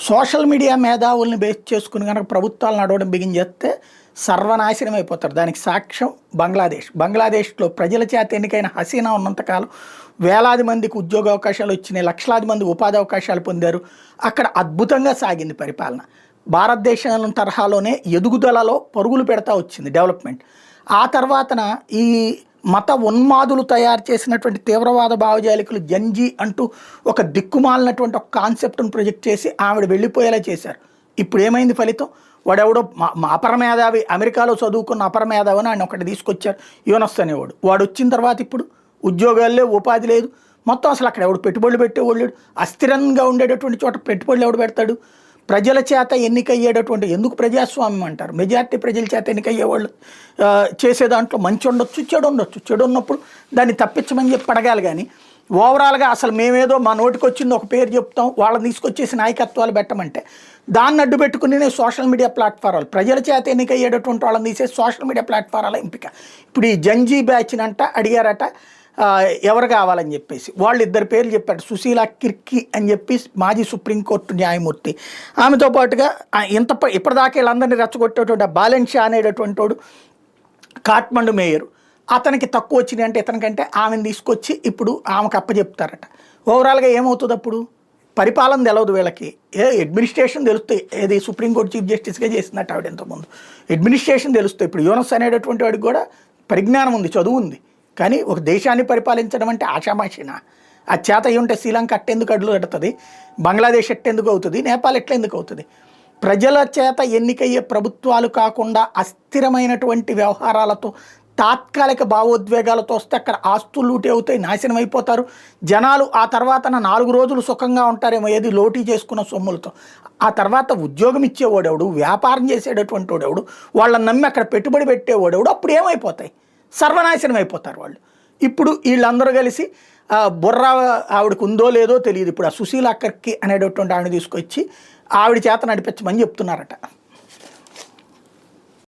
Social media మేధావుల్ని base చేసుకుని కనుక ప్రభుత్వాలు నడవడం బిగిన్ చేస్తే సర్వనాశనం అయిపోతారు. దానికి సాక్ష్యం బంగ్లాదేశ్లో ప్రజల చేత ఎన్నికైన హసీనా ఉన్నంతకాలం వేలాది మందికి ఉద్యోగ అవకాశాలు వచ్చినాయి, లక్షలాది మంది ఉపాధి అవకాశాలు పొందారు. అక్కడ అద్భుతంగా సాగింది పరిపాలన. భారతదేశం తరహాలోనే ఎదుగుదలలో పరుగులు పెడతా వచ్చింది డెవలప్మెంట్. ఆ తర్వాతన ఈ మత ఉన్మాదులు తయారు చేసినటువంటి తీవ్రవాద భావజాలికులు జంజీ అంటూ ఒక దిక్కుమాలినటువంటి ఒక కాన్సెప్ట్ను ప్రొజెక్ట్ చేసి ఆవిడ వెళ్ళిపోయేలా చేశారు. ఇప్పుడు ఏమైంది ఫలితం? వాడెవడో అపర మేధావి, అమెరికాలో చదువుకున్న అపర మేధావి అని ఆయన ఒకటి తీసుకొచ్చారు, యూనస్ అనేవాడు. వాడు వచ్చిన తర్వాత ఇప్పుడు ఉద్యోగాలు లేవు, ఉపాధి లేదు, మొత్తం అసలు అక్కడ ఎవడు పెట్టుబడులు పెట్టేవాళ్ళు లేడు. అస్థిరంగా ఉండేటటువంటి చోట పెట్టుబడులు ఎవడు పెడతాడు? ప్రజల చేత ఎన్నికయ్యేటటువంటి, ఎందుకు ప్రజాస్వామ్యం అంటారు, మెజారిటీ ప్రజల చేత ఎన్నికయ్యేవాళ్ళు చేసే దాంట్లో మంచి ఉండొచ్చు, చెడు ఉండొచ్చు. చెడు ఉన్నప్పుడు దాన్ని తప్పించమని చెప్పి అడగాలి. కానీ ఓవరాల్గా అసలు మేమేదో మా నోటికి వచ్చింది ఒక పేరు చెప్తాం, వాళ్ళని తీసుకొచ్చేసి నాయకత్వాలు పెట్టమంటే దాన్ని అడ్డు పెట్టుకుని సోషల్ మీడియా ప్లాట్ఫారాలు ప్రజల చేత ఎన్నికయ్యేటటువంటి వాళ్ళని తీసే సోషల్ మీడియా ప్లాట్ఫారాల ఎంపిక. ఇప్పుడు ఈ జంజీ బ్యాచ్ని అడిగారట ఎవరు కావాలని చెప్పేసి, వాళ్ళు ఇద్దరు పేర్లు చెప్పారు. సుశీలా కిర్కి అని చెప్పి మాజీ సుప్రీంకోర్టు న్యాయమూర్తి, ఆమెతో పాటుగా ఇప్పటిదాకా వీళ్ళందరినీ రెచ్చగొట్టేటువంటి బాలెన్షా అనేటటువంటి వాడు కాట్మండు మేయరు. అతనికి తక్కువ వచ్చినాయి అంటే ఇతనికంటే ఆమెను తీసుకొచ్చి ఇప్పుడు ఆమెకు అప్పచెప్తారట. ఓవరాల్గా ఏమవుతుంది? అప్పుడు పరిపాలన తెలవదు వీళ్ళకి, అడ్మినిస్ట్రేషన్ తెలుస్తాయి. ఏది సుప్రీంకోర్టు చీఫ్ జస్టిస్గా చేసినట్టు ఆవిడ ఇంతకుముందు అడ్మినిస్ట్రేషన్ తెలుస్తాయి. ఇప్పుడు యూనస్ అనేటటువంటి వాడికి కూడా పరిజ్ఞానం ఉంది, చదువు ఉంది. కానీ ఒక దేశాన్ని పరిపాలించడం అంటే ఆషామాషినా? ఆ చేత ఉంటే శ్రీలంక అట్టెందుకు అడ్లు కడుతుంది, బంగ్లాదేశ్ ఎట్టెందుకు అవుతుంది, నేపాల్ ఎట్లెందుకు అవుతుంది? ప్రజల చేత ఎన్నికయ్యే ప్రభుత్వాలు కాకుండా అస్థిరమైనటువంటి వ్యవహారాలతో తాత్కాలిక భావోద్వేగాలతో వస్తే అక్కడ ఆస్తులు లూటీ అవుతాయి, నాశనం అయిపోతారు జనాలు. ఆ తర్వాత 4 రోజులు సుఖంగా ఉంటారేమో, ఏది లోటీ చేసుకున్న సొమ్ములతో. ఆ తర్వాత ఉద్యోగం ఇచ్చేవాడెవడు, వ్యాపారం చేసేటటువంటి వాడెవడు, వాళ్ళని నమ్మి అక్కడ పెట్టుబడి పెట్టేవాడెవడు, అప్పుడు ఏమైపోతాయి? సర్వనాశనం అయిపోతారు వాళ్ళు. ఇప్పుడు వీళ్ళందరూ కలిసి బుర్ర ఆవిడకు ఉందో లేదో తెలియదు. ఇప్పుడు ఆ సుశీలా కిర్కి అనేటటువంటి ఆవిడ తీసుకొచ్చి ఆవిడ చేత నడిపించమని చెప్తున్నారట.